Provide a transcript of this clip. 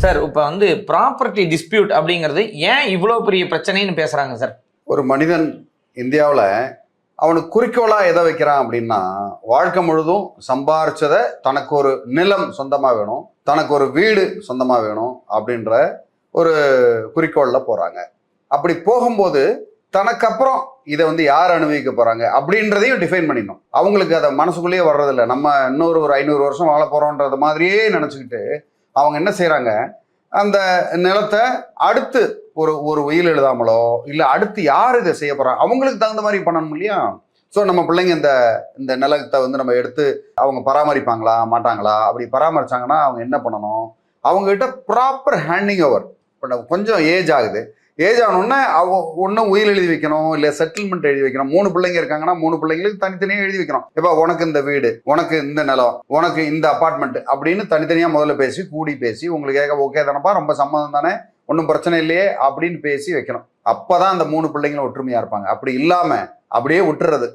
Sir இப்போ வந்து property dispute அப்படிங்கிறது ஏன் இவ்வளோ பெரிய பிரச்சனைன்னு பேசுறாங்க சார்? ஒரு மனிதன் இந்தியாவில் அவனுக்கு குறிக்கோளா எதை வைக்கிறான் அப்படின்னா, வாழ்க்கை முழுதும் சம்பாரிச்சதை தனக்கு ஒரு நிலம் சொந்தமா வேணும், தனக்கு ஒரு வீடு சொந்தமா வேணும் அப்படின்ற ஒரு குறிக்கோள்ல போறாங்க. அப்படி போகும்போது தனக்கு அப்புறம் இதை வந்து யார் அனுபவிக்க போறாங்க அப்படின்றதையும் டிஃபைன் பண்ணிடணும். அவங்களுக்கு அதை மனசுக்குள்ளேயே வர்றதில்லை. நம்ம இன்னொரு ஒரு 500 வருஷம் வாழ போறோன்றது மாதிரியே நினைச்சுக்கிட்டு அவங்க என்ன செய்யறாங்க, அந்த நிலத்தை அடுத்து ஒரு ஒரு உயில் எழுதாமலோ இல்லை அடுத்து யார் இதை செய்ய போறாங்க அவங்களுக்கு தகுந்த மாதிரி பண்ணணும் இல்லையா? ஸோ நம்ம பிள்ளைங்க இந்த இந்த நிலத்தை வந்து நம்ம எடுத்து அவங்க பராமரிப்பாங்களா மாட்டாங்களா? அப்படி பராமரிச்சாங்கன்னா அவங்க என்ன பண்ணணும்? அவங்ககிட்ட ப்ராப்பர் ஹேண்டிங் ஓவர். இப்போ கொஞ்சம் ஏஜ் ஆகுது, ஏஜ் ஆனோடனே ஒன்றும் உயில் எழுதி வைக்கணும், இல்லை செட்டில்மெண்ட் எழுதி வைக்கணும். 3 பிள்ளைங்க இருக்காங்கன்னா 3 பிள்ளைங்களுக்கு தனித்தனியாக எழுதி வைக்கணும். இப்போ உனக்கு இந்த வீடு, உனக்கு இந்த நிலம், உனக்கு இந்த அப்பார்ட்மெண்ட் அப்படின்னு தனித்தனியாக முதல்ல பேசி கூடி பேசி உங்களுக்கு ஓகே தானப்பா, ரொம்ப சம்மதம் தானே, ஒன்றும் பிரச்சனை இல்லையே அப்படின்னு பேசி வைக்கணும். அப்போதான் அந்த 3 பிள்ளைங்களும் ஒற்றுமையாக இருப்பாங்க. அப்படி இல்லாமல் அப்படியே விட்டுறது.